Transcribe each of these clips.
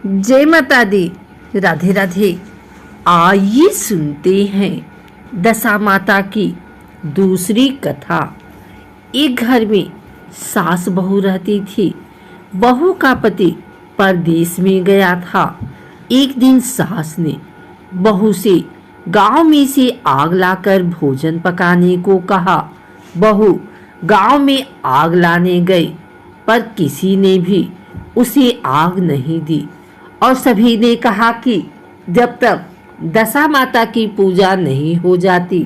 जय माता दी। राधे राधे। आइए सुनते हैं दशा माता की दूसरी कथा। एक घर में सास बहू रहती थी। बहू का पति परदेश में गया था। एक दिन सास ने बहू से गांव में से आग लाकर भोजन पकाने को कहा। बहू गांव में आग लाने गई, पर किसी ने भी उसे आग नहीं दी और सभी ने कहा कि जब तक दशा माता की पूजा नहीं हो जाती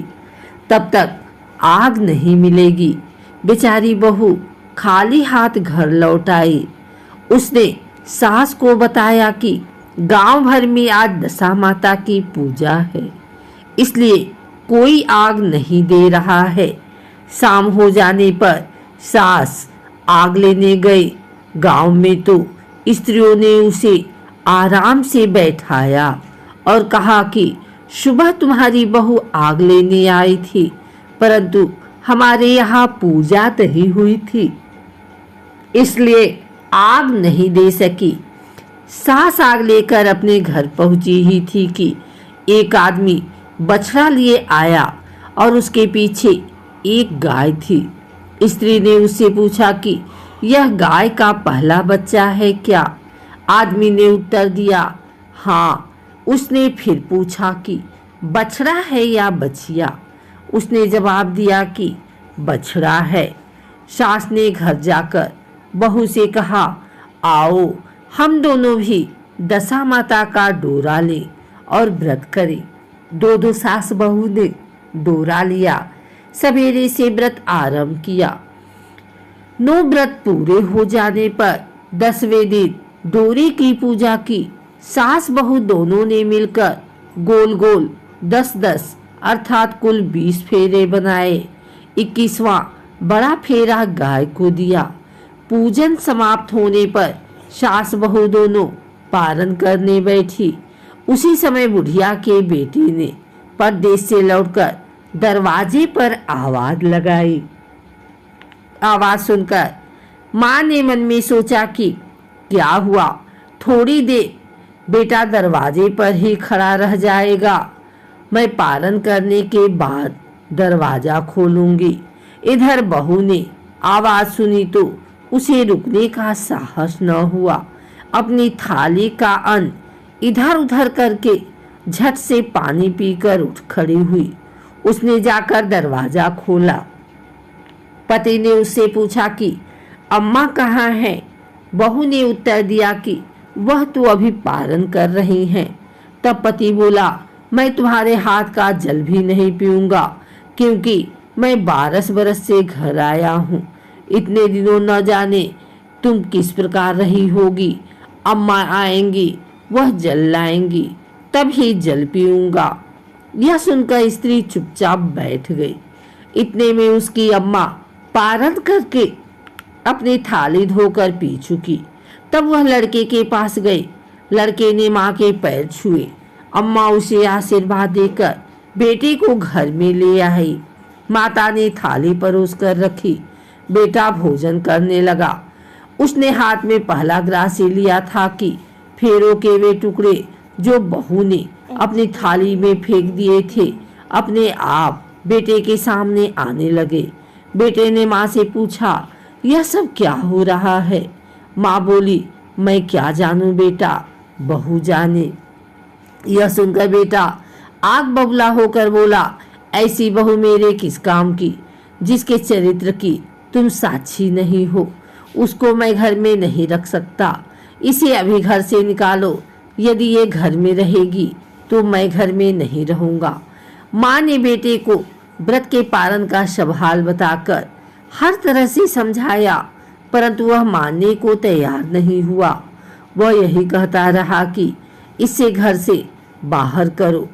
तब तक आग नहीं मिलेगी। बेचारी बहू खाली हाथ घर लौट आई। उसने सास को बताया कि गांव भर में आज दशा माता की पूजा है, इसलिए कोई आग नहीं दे रहा है। शाम हो जाने पर सास आग लेने गई। गांव में तो स्त्रियों ने उसे आराम से बैठाया और कहा कि सुबह तुम्हारी बहू आग लेने आई थी, परंतु हमारे यहाँ पूजा नहीं हुई थी, इसलिए आग नहीं दे सकी। सास आग लेकर अपने घर पहुंची ही थी कि एक आदमी बछड़ा लिए आया और उसके पीछे एक गाय थी। स्त्री ने उससे पूछा कि यह गाय का पहला बच्चा है क्या? आदमी ने उत्तर दिया हाँ। उसने फिर पूछा कि बछड़ा है या बछिया? उसने जवाब दिया कि बछड़ा है। सास ने घर जाकर बहू से कहा आओ हम दोनों भी दशा माता का डोरा लें और व्रत करें। दो सास बहू ने डोरा लिया। सवेरे से व्रत आरंभ किया। 9 व्रत पूरे हो जाने पर 10वें दिन डोरे की पूजा की। सास बहू दोनों ने मिलकर गोल गोल 10-10 अर्थात कुल 20 फेरे बनाए। 21वां बड़ा फेरा गाय को दिया। पूजन समाप्त होने पर सास बहू दोनों पारण करने बैठी। उसी समय बुढ़िया के बेटे ने परदेश से लौटकर दरवाजे पर आवाज लगाई। आवाज सुनकर माँ ने मन में सोचा कि क्या हुआ, थोड़ी देर बेटा दरवाजे पर ही खड़ा रह जाएगा, मैं पारण करने के बाद दरवाजा खोलूंगी। इधर बहू ने आवाज सुनी तो उसे रुकने का साहस न हुआ। अपनी थाली का अन्न इधर उधर करके झट से पानी पीकर उठ खड़ी हुई। उसने जाकर दरवाजा खोला। पति ने उससे पूछा कि अम्मा कहाँ हैं? बहू ने उत्तर दिया कि वह तो अभी पारण कर रही हैं। तब पति बोला मैं तुम्हारे हाथ का जल भी नहीं पीऊंगा, क्योंकि मैं 12 बरस से घर आया हूँ। इतने दिनों न जाने तुम किस प्रकार रही होगी। अम्मा आएंगी, वह जल लाएंगी, तब ही जल पीऊंगा। यह सुनकर स्त्री चुपचाप बैठ गई। इतने में उसकी अम्मा पारण करके अपनी थाली धोकर पी चुकी। तब वह लड़के के पास गई। लड़के ने माँ के पैर छुए। अम्मा उसे आशीर्वाद देकर बेटे को घर में ले आई। माता ने थाली परोस कर रखी। बेटा भोजन करने लगा। उसने हाथ में पहला ग्रास लिया था कि फेरों के वे टुकड़े जो बहू ने अपनी थाली में फेंक दिए थे अपने आप बेटे के सामने आने लगे। बेटे ने माँ से पूछा यह सब क्या हो रहा है? माँ बोली मैं क्या जानूं बेटा, बहू जाने। यह सुनकर बेटा आग बबूला होकर बोला ऐसी बहू मेरे किस काम की, जिसके चरित्र की तुम साक्षी नहीं हो, उसको मैं घर में नहीं रख सकता। इसे अभी घर से निकालो। यदि ये घर में रहेगी तो मैं घर में नहीं रहूंगा। माँ ने बेटे को व्रत के पालन का सवाल बताकर हर तरह से समझाया, परंतु वह मानने को तैयार नहीं हुआ। वह यही कहता रहा कि इसे घर से बाहर करो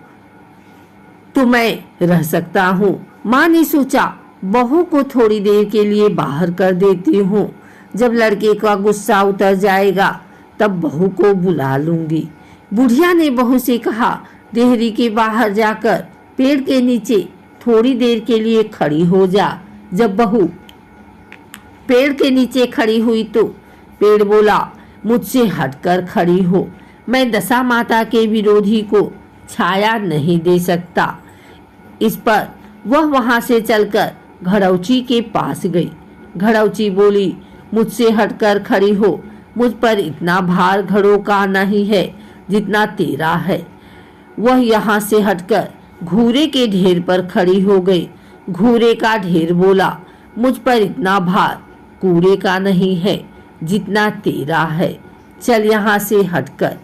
तो मैं रह सकता हूँ। माँ ने सोचा बहू को थोड़ी देर के लिए बाहर कर देती हूँ, जब लड़के का गुस्सा उतर जाएगा तब बहू को बुला लूंगी। बुढ़िया ने बहू से कहा देहरी के बाहर जाकर पेड़ के नीचे थोड़ी देर के लिए खड़ी हो जा। जब बहू पेड़ के नीचे खड़ी हुई तो पेड़ बोला मुझसे हटकर खड़ी हो, मैं दशा माता के विरोधी को छाया नहीं दे सकता। इस पर वह वहां से चलकर घड़ौची के पास गई। घड़ौची बोली, मुझसे हटकर खड़ी हो, मुझ पर इतना भार घड़ों का नहीं है जितना तेरा है। वह यहाँ से हटकर घूरे के ढेर पर खड़ी हो गई। घूरे का ढेर बोला, मुझ पर इतना भार कूड़े का नहीं है जितना तेरा है, चल यहाँ से हटकर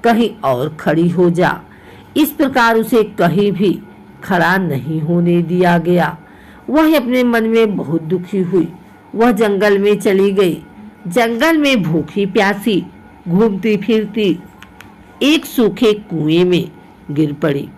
कहीं और खड़ी हो जा। इस प्रकार उसे कहीं भी खड़ा नहीं होने दिया गया। वह अपने मन में बहुत दुखी हुई। वह जंगल में चली गई। जंगल में भूखी प्यासी घूमती फिरती एक सूखे कुएं में गिर पड़ी।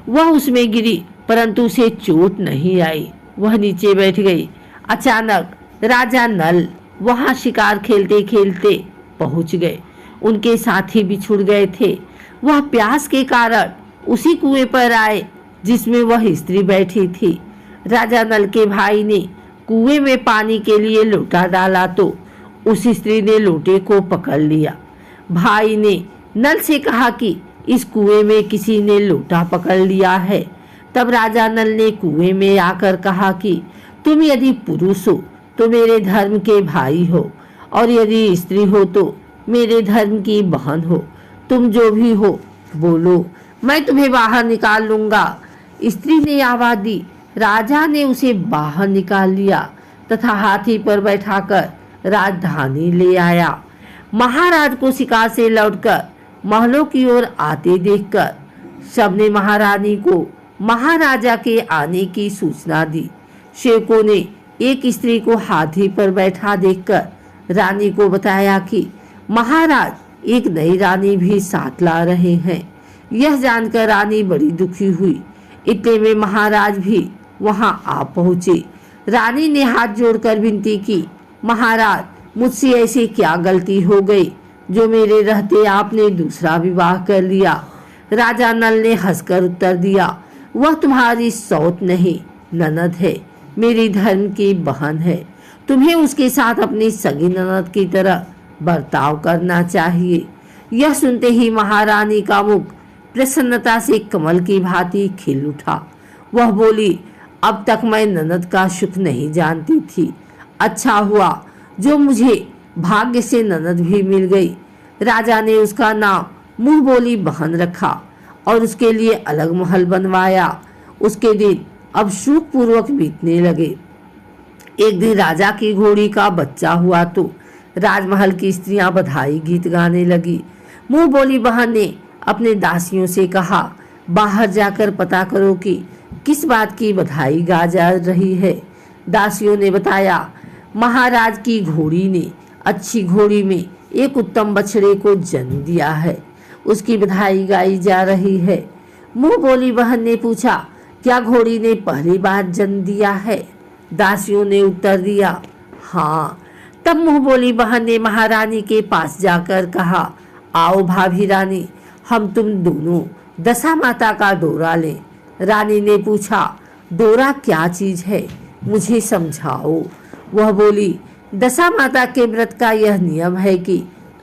वह उसमें गिरी परंतु उसे चोट नहीं आई। वह नीचे बैठ गई। अचानक राजा नल वहां शिकार खेलते खेलते पहुंच गए। उनके साथी भी छूट गए थे। वह प्यास के कारण उसी कुएं पर आए जिसमें वह स्त्री बैठी थी। राजा नल के भाई ने कुएं में पानी के लिए लोटा डाला तो उस स्त्री ने लोटे को पकड़ लिया। भाई ने नल से कहा कि इस कुएं में किसी ने लोटा पकड़ लिया है। तब राजा नल ने कुएं में आकर कहा कि तुम यदि पुरुष हो तो मेरे धर्म के भाई हो, और यदि स्त्री हो तो मेरे धर्म की बहन हो। तुम जो भी हो बोलो, मैं तुम्हें बाहर निकाल लूंगा। स्त्री ने आवाज दी। राजा ने उसे बाहर निकाल लिया तथा हाथी पर बैठाकर राजधानी ले आया। महाराज को शिकार से लौटकर महलों की ओर आते देखकर सबने महारानी को महाराजा के आने की सूचना दी। शेखों ने एक स्त्री को हाथी पर बैठा देखकर रानी को बताया कि महाराज एक नई रानी भी साथ ला रहे हैं। यह जानकर रानी बड़ी दुखी हुई। इतने में महाराज भी वहां आ पहुंचे। रानी ने हाथ जोड़कर विनती की, महाराज मुझसे ऐसी क्या गलती हो गई जो मेरे रहते आपने दूसरा विवाह कर लिया। राजा नल ने हंसकर उत्तर दिया, वह तुम्हारी सौत नहीं ननद है, मेरी धर्म की बहन है। तुम्हें उसके साथ अपनी सगी ननद की तरह बर्ताव करना चाहिए। यह सुनते ही महारानी का मुख प्रसन्नता से कमल की भांति खिल उठा। वह बोली, अब तक मैं ननद का सुख नहीं जानती थी। अच्छा हुआ जो मुझे भाग्य से ननद भी मिल गई। राजा ने उसका नाम मुंह बोली बहन रखा और उसके लिए अलग महल बनवाया। उसके दिन अब सुख पूर्वक बीतने लगे। एक दिन राजा की घोड़ी का बच्चा हुआ तो राजमहल की स्त्रियां बधाई गीत गाने लगी। मुंह बोली बहन ने अपने दासियों से कहा, बाहर जाकर पता करो कि किस बात की बधाई गा जा रही है। दासियों ने बताया, महाराज की घोड़ी ने अच्छी घोड़ी में एक उत्तम बछड़े को जन्म दिया है, उसकी बधाई गाई जा रही है। मुंह बोली बहन ने पूछा, क्या घोड़ी ने पहली बार जन्म दिया है? दासियों ने उत्तर दिया, हाँ। तब मुंह बोली बहन ने महारानी के पास जाकर कहा, आओ भाभी रानी, हम तुम दोनों दशा माता का डोरा लें। रानी ने पूछा, डोरा क्या चीज है, मुझे समझाओ। वह बोली, दशा माता के व्रत का यह नियम है कि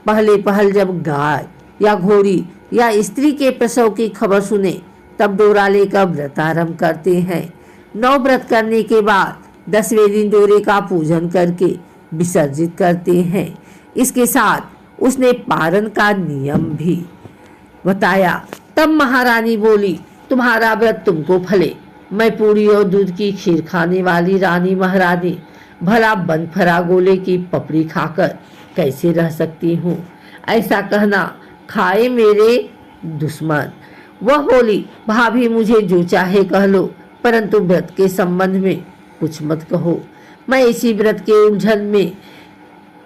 पहले पहल जब गाय या घोड़ी या स्त्री के प्रसव की खबर सुने तब डोरा लेकर व्रत आरंभ करते हैं। 9 व्रत करने के बाद 10वें दिन डोरे का पूजन करके विसर्जित करते हैं। इसके साथ उसने पारण का नियम भी बताया। तब महारानी बोली, तुम्हारा व्रत तुमको फले। मैं पूरी और दूध की खीर खाने वाली रानी महारानी भला बंद फरा गोले की पपड़ी खाकर कैसे रह सकती हूँ? ऐसा कहना खाए मेरे दुश्मन। वह बोली, भाभी मुझे जो चाहे कह लो, परंतु व्रत के संबंध में कुछ मत कहो। मैं इसी व्रत के उलझन में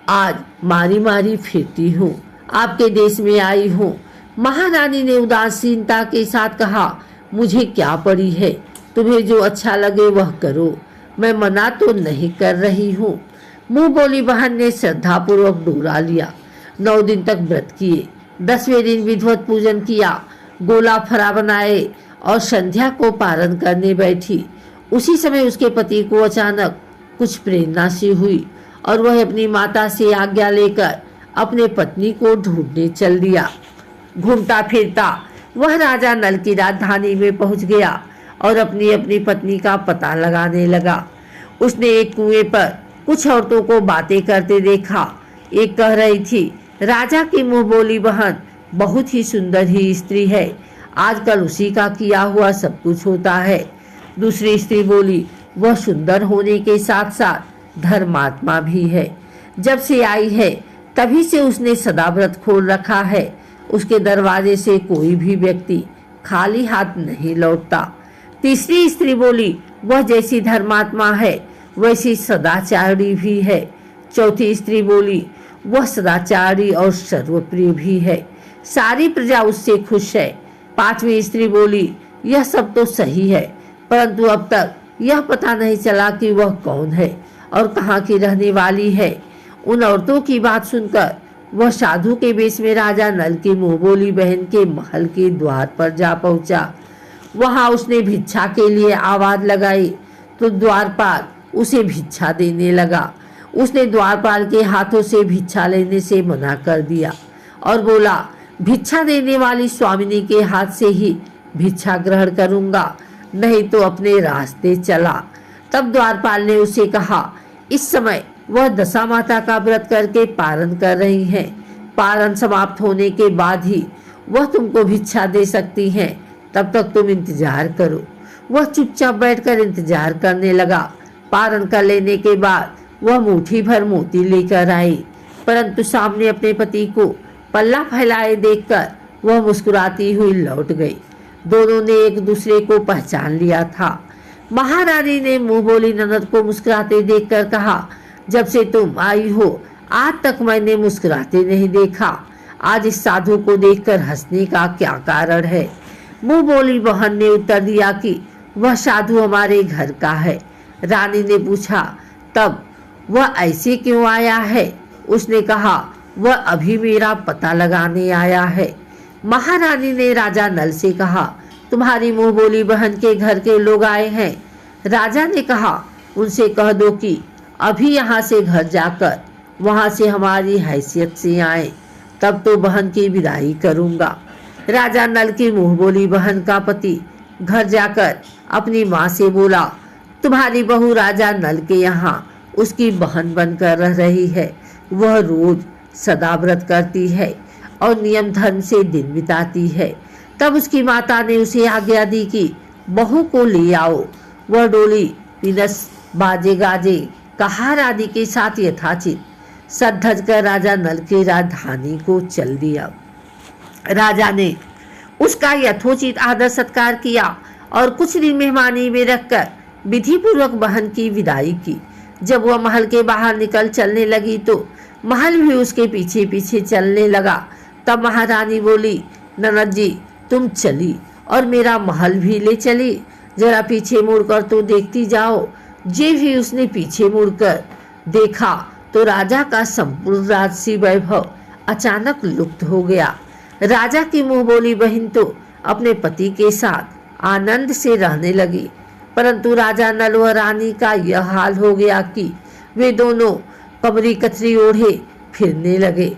आज मारी मारी फिरती हूँ, आपके देश में आई हूँ। महारानी ने उदासीनता के साथ कहा, मुझे क्या पड़ी है, तुम्हें जो अच्छा लगे वह करो, मैं मना तो नहीं कर रही हूँ। मुंह बोली बहन ने श्रद्धा पूर्वक डोरा लिया। 9 दिन तक व्रत किए। 10वें दिन विधिवत पूजन किया, गोला फरा बनाए और संध्या को पारण करने बैठी। उसी समय उसके पति को अचानक कुछ प्रेरणा सी हुई और वह अपनी माता से आज्ञा लेकर अपने पत्नी को ढूंढने चल दिया। घूमता फिरता वह राजा नल की राजधानी में पहुंच गया और अपनी अपनी पत्नी का पता लगाने लगा। उसने एक कुएं पर कुछ औरतों को बातें करते देखा। एक कह रही थी, राजा की मुंह बोली बहन बहुत ही सुंदर ही स्त्री है, आजकल उसी का किया हुआ सब कुछ होता है। दूसरी स्त्री बोली, वह सुंदर होने के साथ साथ धर्मात्मा भी है, जब से आई है तभी से उसने सदा व्रत खोल रखा है, उसके दरवाजे से कोई भी व्यक्ति खाली हाथ नहीं लौटता। तीसरी स्त्री बोली, वह जैसी धर्मात्मा है वैसी सदाचारी भी है। चौथी स्त्री बोली, वह सदाचारी और सर्वप्रिय भी है, सारी प्रजा उससे खुश है। पांचवी स्त्री बोली, यह सब तो सही है, परंतु अब तक यह पता नहीं चला कि वह कौन है और कहाँ की रहने वाली है। उन औरतों की बात सुनकर वह साधु के वेश में राजा नल की मुंह बोली बहन के महल के द्वार पर जा पहुंचा। वहां उसने भिक्षा के लिए आवाज लगाई तो द्वारपाल उसे भिक्षा देने लगा। उसने द्वारपाल के हाथों से भिक्षा लेने से मना कर दिया और बोला, भिक्षा देने वाली स्वामिनी के हाथ से ही भिक्षा ग्रहण करूंगा, नहीं तो अपने रास्ते चला। तब द्वारपाल ने उसे कहा, इस समय वह दशा माता का व्रत करके पारण कर रही हैं, पारण समाप्त होने के बाद ही वह तुमको भिक्षा दे सकती हैं, तब तक तुम इंतजार करो। वह चुपचाप बैठकर इंतजार करने लगा। पारण कर लेने के बाद वह मुट्ठी भर मोती लेकर आई, परंतु सामने अपने पति को पल्ला फैलाए देखकर वह मुस्कुराती हुई लौट गई। दोनों ने एक दूसरे को पहचान लिया था। महारानी ने मुंह बोली ननद को मुस्कुराते देखकर कहा, जब से तुम आई हो आज तक मैंने मुस्कुराते नहीं देखा, आज इस साधु को देखकर हंसने का क्या कारण है। मुंह बोली बहन ने उत्तर दिया कि वह साधु हमारे घर का है। रानी ने पूछा, तब वह ऐसे क्यों आया है? उसने कहा, वह अभी मेरा पता लगाने आया है। महारानी ने राजा नल से कहा, तुम्हारी मुंह बोली बहन के घर के लोग आए हैं। राजा ने कहा, उनसे कह दो कि अभी यहाँ से घर जाकर वहाँ से हमारी हैसियत से आए, तब तो बहन की विदाई करूँगा। राजा नल की मुंह बोली बहन का पति घर जाकर अपनी माँ से बोला, तुम्हारी बहू राजा नल के यहाँ उसकी बहन बनकर रह रही है। वह रोज सदा व्रत करती है और नियम धर्म से दिन बिताती है। तब उसकी माता ने उसे आज्ञा दी कि बहू को ले आओ। वह डोली पिनस बाजे गाजे कहार आदि के साथ यथाचित सज धज कर राजा नल की राजधानी को चल दिया। राजा ने उसका यथोचित आदर सत्कार किया और कुछ दिन मेहमानी में रखकर विधि पूर्वक बहन की विदाई की। जब वह महल के बाहर निकल चलने लगी तो महल भी उसके पीछे पीछे चलने लगा। तब महारानी बोली, ननद जी तुम चली और मेरा महल भी ले चली, जरा पीछे मुड़कर तो देखती जाओ। जे भी उसने पीछे मुड़कर देखा तो राजा का संपूर्ण राजसी वैभव अचानक लुप्त हो गया। राजा की मुंह बोली बहन तो अपने पति के साथ आनंद से रहने लगी, परंतु राजा नल व रानी का यह हाल हो गया कि वे दोनों कमरी कतरी ओढ़े फिरने लगे।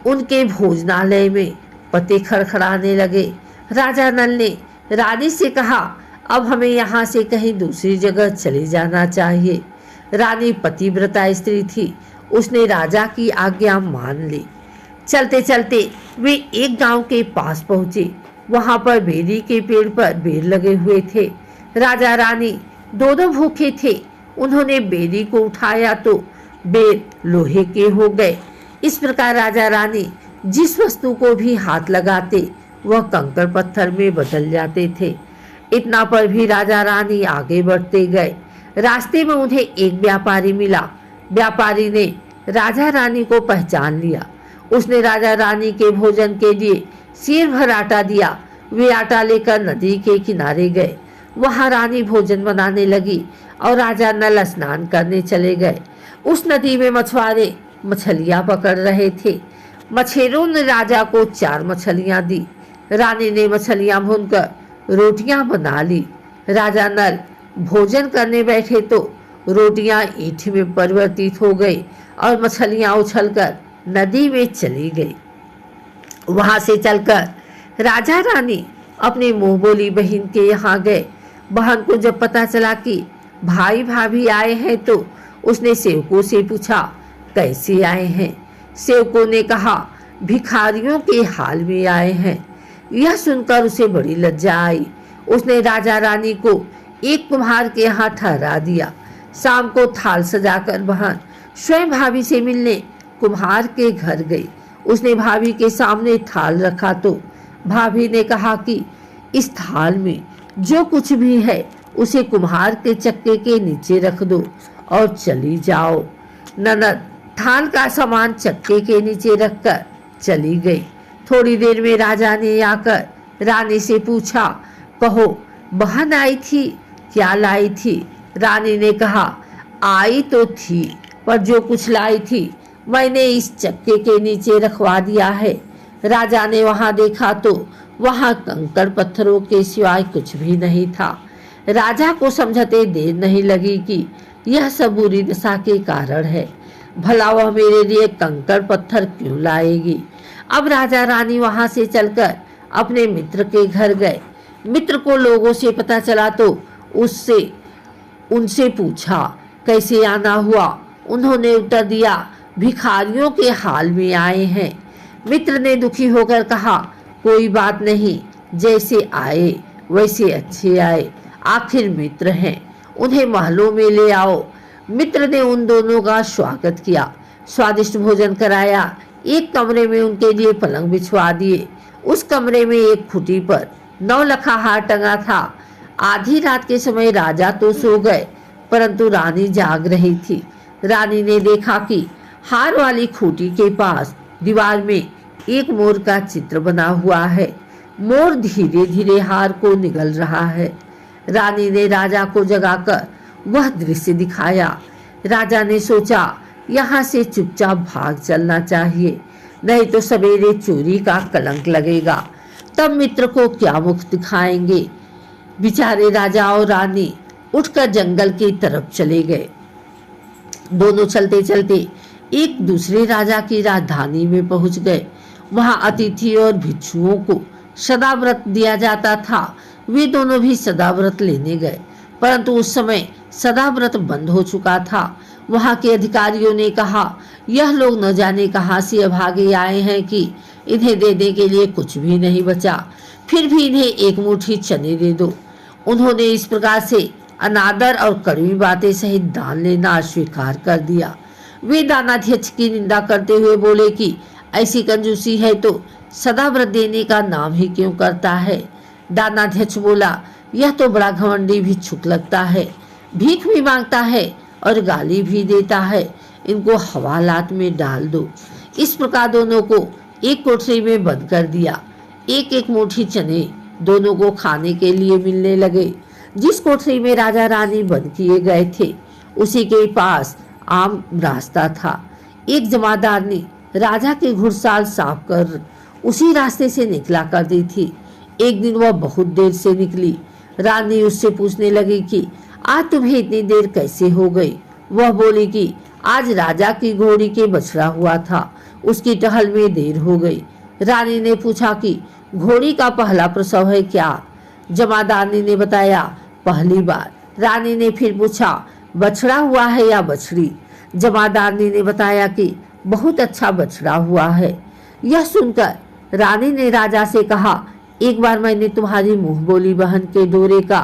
उनके भोजनालय में पते खड़खड़ाने लगे। राजा नल ने रानी से कहा, अब हमें यहाँ से कहीं दूसरी जगह चले जाना चाहिए। रानी पतिव्रता स्त्री थी, उसने राजा की आज्ञा मान ली। चलते चलते वे एक गांव के पास पहुंचे। वहां पर बेरी के पेड़ पर बेर लगे हुए थे। राजा रानी दोनों भूखे थे। उन्होंने बेरी को उठाया तो बेर लोहे के हो गए। इस प्रकार राजा रानी जिस वस्तु को भी हाथ लगाते वह कंकड़ पत्थर में बदल जाते थे। इतना पर भी राजा रानी आगे बढ़ते गए। रास्ते में उन्हें एक व्यापारी मिला। व्यापारी ने राजा रानी को पहचान लिया। उसने राजा रानी के भोजन के लिए सिर भर आटा दिया। वे आटा लेकर नदी के किनारे गए। वहां रानी भोजन बनाने लगी और राजा नल स्नान करने चले गए। उस नदी में मछुआरे मछलियां पकड़ रहे थे। मछेरों ने राजा को 4 मछलियां दी। रानी ने मछलियां भूनकर रोटियां बना ली। राजा नल भोजन करने बैठे तो रोटियां ईंट में परिवर्तित हो गई और मछलियां उछलकर नदी में चली गई। वहां से चलकर राजा रानी अपने मुंह बोली बहन के यहाँ गए। बहन को जब पता चला कि भाई भाभी आए हैं तो उसने सेवकों से पूछा कैसे आए हैं। सेवकों ने कहा भिखारियों के हाल में आए हैं। यह सुनकर उसे बड़ी लज्जा आई। उसने राजा रानी को एक कुम्हार के यहाँ ठहरा दिया। शाम को थाल सजाकर बहन स्वयं भाभी से मिलने कुम्हार के घर गई। उसने भाभी के सामने थाल रखा तो भाभी ने कहा कि इस थाल में जो कुछ भी है उसे कुम्हार के चक्के के नीचे रख दो और चली जाओ। ननद थाल का सामान चक्के के नीचे रखकर चली गई। थोड़ी देर में राजा ने आकर रानी से पूछा कहो बहन आई थी, क्या लाई थी। रानी ने कहा आई तो थी पर जो कुछ लाई थी मैंने इस चक्के के नीचे रखवा दिया है। राजा ने वहां देखा तो वहां कंकड़ पत्थरों के सिवाय कुछ भी नहीं था। राजा को समझते देर नहीं लगी कि यह सब बुरी दशा के कारण है। भला वह मेरे लिए कंकड़ पत्थर क्यों लाएगी। अब राजा रानी वहां से चलकर अपने मित्र के घर गए। मित्र को लोगों से पता चला तो उनसे पूछा कैसे आना हुआ। उन्होंने उत्तर दिया भिखारियों के हाल में आए हैं। मित्र ने दुखी होकर कहा कोई बात नहीं, जैसे आए वैसे अच्छे आए, आखिर मित्र हैं, उन्हें महलों में ले आओ। मित्र ने उन दोनों का स्वागत किया, स्वादिष्ट भोजन कराया। एक कमरे में उनके लिए पलंग बिछवा दिए। उस कमरे में एक खुटी पर 9 लखा हार टंगा था। आधी रात के समय राजा तो सो गए परंतु रानी जाग रही थी। रानी ने देखा कि हार वाली खूंटी के पास दीवार में एक मोर का चित्र बना हुआ है। मोर धीरे धीरे हार को निगल रहा है। रानी ने राजा को जगाकर वह दृश्य दिखाया। राजा ने सोचा यहाँ से चुपचाप भाग चलना चाहिए, नहीं तो सवेरे चोरी का कलंक लगेगा। तब मित्र को क्या मुख दिखाएंगे। बेचारे राजा और रानी उठकर जंगल की तरफ चले गए। दोनों चलते चलते एक दूसरे राजा की राजधानी में पहुंच गए। वहां अतिथि और भिक्षुओं को सदाव्रत दिया जाता था। वे दोनों भी सदाव्रत लेने गए परंतु उस समय सदाव्रत बंद हो चुका था। वहां के अधिकारियों ने कहा यह लोग न जाने कहां से अभागे आए हैं कि इन्हें देने के लिए कुछ भी नहीं बचा, फिर भी इन्हें एक मुट्ठी चने दे दो। उन्होंने इस प्रकार से अनादर और कड़वी बातें सहित दान लेना अस्वीकार कर दिया। वे दानाध्यक्ष की निंदा करते हुए बोले कि ऐसी कंजूसी है तो सदाव्रत देने का नाम ही क्यों करता है। दानाध्यक्ष बोला यह तो बड़ा घमंडी भिक्षुक लगता है, भीख भी मांगता है और गाली भी देता है, इनको हवालात में डाल दो। इस प्रकार दोनों को एक कोठरी में बंद कर दिया। एक एक मुट्ठी चने दोनों को खाने के लिए मिलने लगे। जिस कोठरी में राजा रानी बंद किए गए थे उसी के पास आम रास्ता था। एक जमादार ने राजा की घुड़साल साफ कर उसी रास्ते से निकला कर दी थी। एक दिन वह बहुत देर से निकली। रानी उससे पूछने लगी कि आज तुम्हें इतनी देर कैसे हो गई। वह बोली कि आज राजा की घोड़ी के बछड़ा हुआ था, उसकी टहल में देर हो गई। रानी ने पूछा कि घोड़ी का पहला प्रसव है क्या। जमादारनी ने बताया पहली बार। रानी ने फिर पूछा बछड़ा हुआ है या बछड़ी। जमादारनी ने बताया कि बहुत अच्छा बछड़ा हुआ है। यह सुनकर रानी ने राजा से कहा एक बार मैंने तुम्हारी मुंह बोली बहन के डोरे का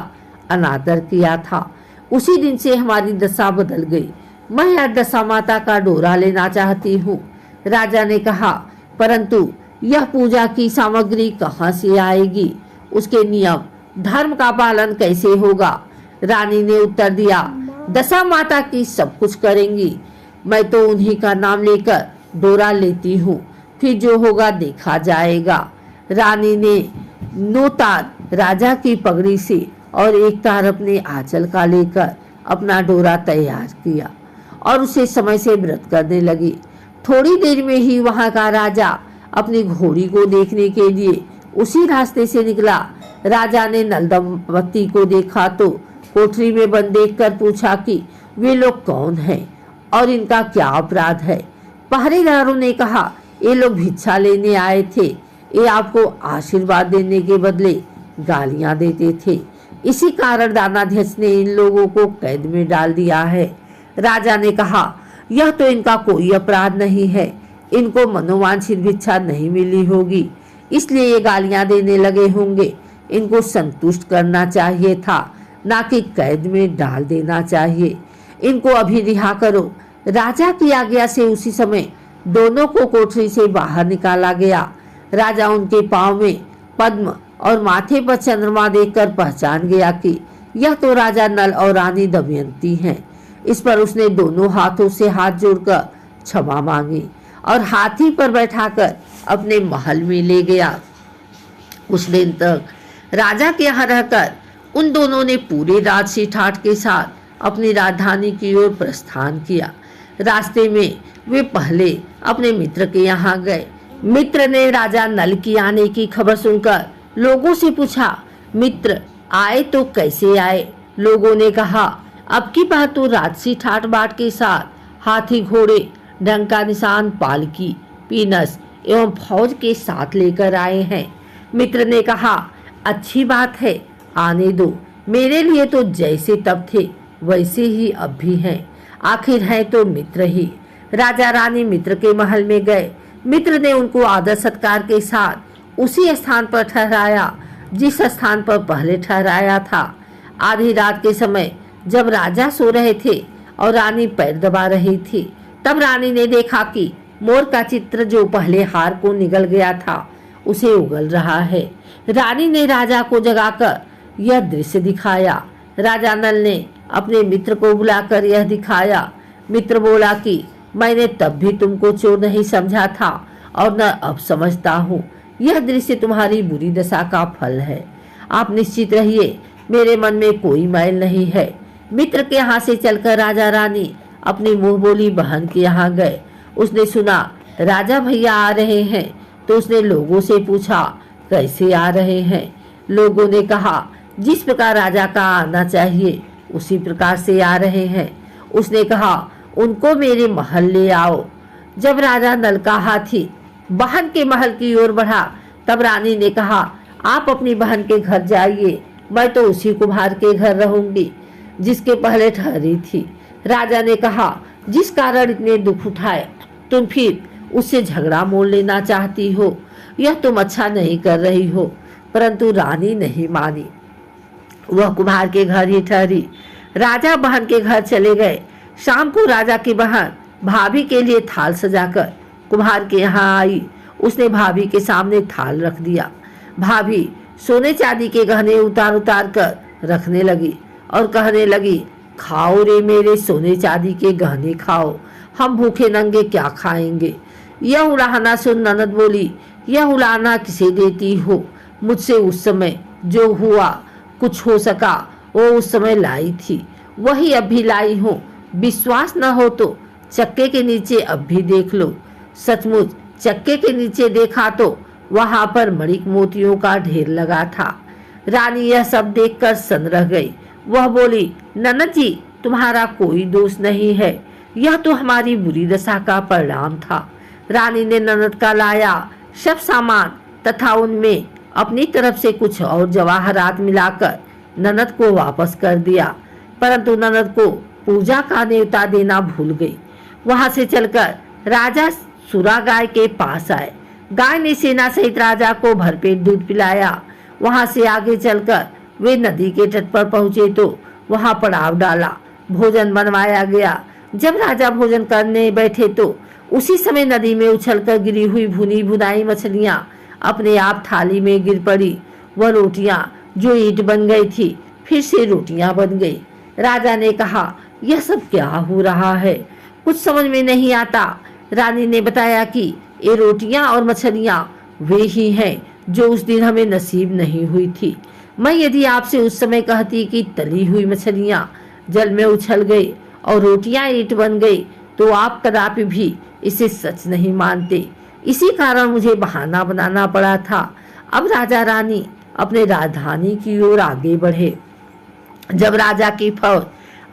अनादर किया था, उसी दिन से हमारी दशा बदल गई। मैं आज दशा माता का डोरा लेना चाहती हूँ। राजा ने कहा परंतु यह पूजा की सामग्री कहाँ से आएगी, उसके नियम धर्म का पालन कैसे होगा। रानी ने उत्तर दिया दशा माता की सब कुछ करेंगी, मैं तो उन्हीं का नाम लेकर डोरा लेती हूँ, फिर जो होगा देखा जाएगा। रानी ने 9 तार राजा की पगड़ी से और 1 तार अपने आंचल का लेकर अपना डोरा तैयार किया और उसे समय से व्रत करने लगी। थोड़ी देर में ही वहां का राजा अपनी घोड़ी को देखने के लिए उसी रास्ते से निकला। राजा ने नल दंपति को देखा तो कोठरी में बंद देखकर पूछा कि वे लोग कौन हैं और इनका क्या अपराध है। पहरेदारों ने कहा ये लोग भिक्षा लेने आए थे, ये आपको आशीर्वाद देने के बदले गालियां देते थे। इसी कारण दानाध्यक्ष ने इन लोगों को कैद में डाल दिया है। राजा ने कहा, यह तो इनका कोई अपराध नहीं है, इनको मनोवांछित भिक्षा नहीं मिली होगी, इसलिए ये गालियां देने लगे होंगे। इनको संतुष्ट करना चाहिए था, ना कि कैद में डाल देना चाहिए। इनको अभी रिहा करो। राजा की आज्ञा से उसी समय दोनों को कोठरी से बाहर निकाला गया। राजा उनके पांव में पद्म और माथे पर चंद्रमा देखकर पहचान गया कि यह तो राजा नल और रानी दमयंती हैं। इस पर उसने दोनों हाथों से हाथ जोड़कर क्षमा मांगी और हाथी पर बैठाकर अपने महल में ले गया। उस दिन तक राजा के यहाँ रहकर उन दोनों ने पूरे राजसी ठाठ के साथ अपनी राजधानी की ओर प्रस्थान किया। रास्ते में वे पहले अपने मित्र के यहाँ गए। मित्र ने राजा नल की आने की खबर सुनकर लोगों से पूछा, मित्र आए तो कैसे आए? लोगों ने कहा, अब की बात तो राजसी ठाट बाट के साथ हाथी घोड़े डंका निशान पालकी पीनस एवं फौज के साथ लेकर आए हैं। मित्र ने कहा, अच्छी बात है, आने दो। मेरे लिए तो जैसे तब थे वैसे ही अब भी हैं, आखिर हैं तो मित्र ही। राजा रानी मित्र के महल में गए। मित्र ने उनको आदर सत्कार के साथ उसी स्थान पर ठहराया जिस स्थान पर पहले ठहराया था। आधी रात के समय जब राजा सो रहे थे और रानी पैर दबा रही थी, तब रानी ने देखा कि मोर का चित्र जो पहले हार को निगल गया था उसे उगल रहा है। रानी ने राजा को जगाकर यह दृश्य दिखाया। राजा नल ने अपने मित्र को बुलाकर यह दिखाया। मित्र बोला कि मैंने तब भी तुमको चोर नहीं समझा था और न अब समझता हूँ। यह दृश्य तुम्हारी बुरी दशा का फल है। आप निश्चित रहिए, मेरे मन में कोई मैल नहीं है। मित्र के यहाँ से चलकर राजा रानी अपनी मुंह बोली बहन के यहाँ गए। उसने सुना राजा भैया आ रहे हैं तो उसने लोगों से पूछा, कैसे आ रहे हैं? लोगों ने कहा, जिस प्रकार राजा का आना चाहिए उसी प्रकार से आ रहे हैं। उसने कहा, उनको मेरे महल ले आओ। जब राजा नल का हाथी बहन के महल की ओर बढ़ा तब रानी ने कहा, आप अपनी बहन के घर जाइए, मैं तो उसी कुम्हार के घर रहूंगी जिसके पहले ठहरी थी। राजा ने कहा, जिस कारण इतने दुख उठाए तुम फिर उससे झगड़ा मोल लेना चाहती हो, यह तुम अच्छा नहीं कर रही हो। परंतु रानी नहीं मानी, वह कुम्हार के घर ही ठहरी। राजा बहन के घर चले गए। शाम को राजा की बहन भाभी के लिए थाल सजाकर कुम्हार के यहाँ आई। उसने भाभी के सामने थाल रख दिया। भाभी सोने चांदी के गहने उतार उतार कर रखने लगी और कहने लगी, खाओ रे मेरे सोने चांदी के गहने खाओ, हम भूखे नंगे क्या खाएंगे। यह उलाहना सुन ननद बोली, यह उलाहना किसे देती हो? मुझसे उस समय जो हुआ कुछ हो सका वो उस समय लाई थी, वही अब भी लाई हूँ। विश्वास न हो तो चक्के के नीचे अब भी देख लो। सचमुच चक्के के नीचे देखा तो वहां पर मणिक मोतियों का ढेर लगा था। रानी यह सब देखकर सन रह गई। वह बोली, ननद जी तुम्हारा कोई दोष नहीं है, यह तो हमारी बुरी दशा का परिणाम था। रानी ने ननद का लाया सब सामान तथा उनमें अपनी तरफ से कुछ और जवाहरात मिलाकर ननद को वापस कर दिया। परंतु ननद को पूजा का न्योता देना भूल गई। वहां से चलकर राजा सुरा गाय के पास आए। गाय ने सेना सहित राजा को भरपेट दूध पिलाया। वहां से आगे चलकर वे नदी के तट पर पहुंचे तो वहां पड़ाव डाला। भोजन बनवाया गया। जब राजा भोजन करने बैठे तो उसी समय नदी में उछलकर गिरी हुई भुनी भुनाई मछलियां अपने आप थाली में गिर पड़ी। वह रोटियां जो ईंट बन गई थी फिर से रोटियां बन गई। राजा ने कहा, यह सब क्या हो रहा है? कुछ समझ में नहीं आता। रानी ने बताया कि ये रोटियां और मछलियां वे ही हैं जो उस दिन हमें नसीब नहीं हुई थी। मैं यदि आपसे उस समय कहती कि तली हुई मछलियां जल में उछल गई और रोटियां ईंट बन गई तो आप कदापि भी इसे सच नहीं मानते। इसी कारण मुझे बहाना बनाना पड़ा था। अब राजा रानी अपने राजधानी की ओर आगे बढ़े। जब राजा की फौज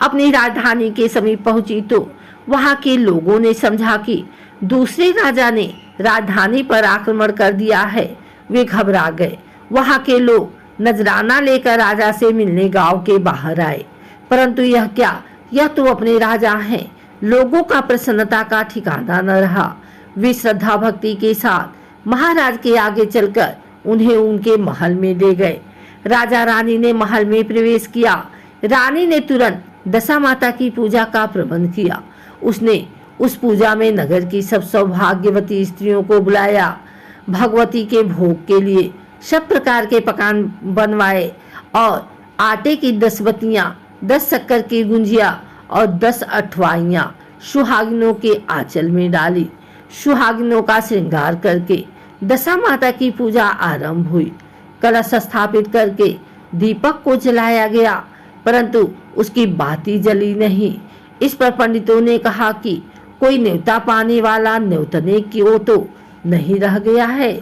अपनी राजधानी के समीप पहुंची तो वहां के लोगों ने समझा कि दूसरे राजा ने राजधानी पर आक्रमण कर दिया है। वे घबरा गए। वहां के लोग नजराना लेकर राजा से मिलने गांव के बाहर आए, परंतु यह क्या, यह तो अपने राजा हैं। लोगों का प्रसन्नता का ठिकाना न रहा। वे श्रद्धा भक्ति के साथ महाराज के आगे चलकर उन्हें उनके महल में ले गए। राजा रानी ने महल में प्रवेश किया। रानी ने तुरंत दशा माता की पूजा का प्रबंध किया। उसने उस पूजा में नगर की सब सौभाग्यवती स्त्रियों को बुलाया। भगवती के भोग के लिए सब प्रकार के पकवान बनवाए और आटे की 10 बतियां, 10 शक्कर की गुंजिया और 10 अठवाइयां सुहागिनों के आंचल में डाली। सुहागिनों का श्रृंगार करके दशा माता की पूजा आरंभ हुई। कलश स्थापित करके दीपक को जलाया गया, परंतु उसकी बाती जली नहीं। इस पर पंडितों ने कहा कि कोई न्योता पाने वाला न्योतने की तो नहीं रह गया है।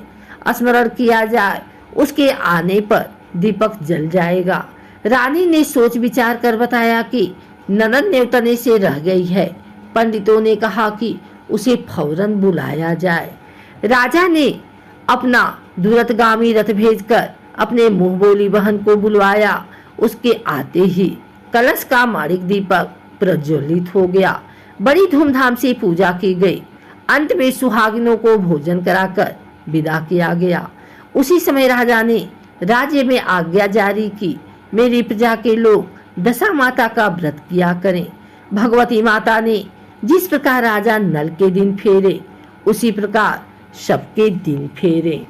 स्मरण किया जाए, उसके आने पर दीपक जल जाएगा। रानी ने सोच विचार कर बताया कि ननद न्योतने से रह गई है। पंडितों ने कहा कि उसे फौरन बुलाया जाए। राजा ने अपना दूरतगामी रथ भेजकर अपने मुंह बोली बहन को बुलवाया। उसके आते ही कलश का माणिक दीपक प्रज्वलित हो गया। बड़ी धूमधाम से पूजा की गई। अंत में सुहागिनों को भोजन कराकर विदा किया गया। उसी समय राजा ने राज्य में आज्ञा जारी की, मेरी प्रजा के लोग दशा माता का व्रत किया करें। भगवती माता ने जिस प्रकार राजा नल के दिन फेरे, उसी प्रकार सबके दिन फेरे।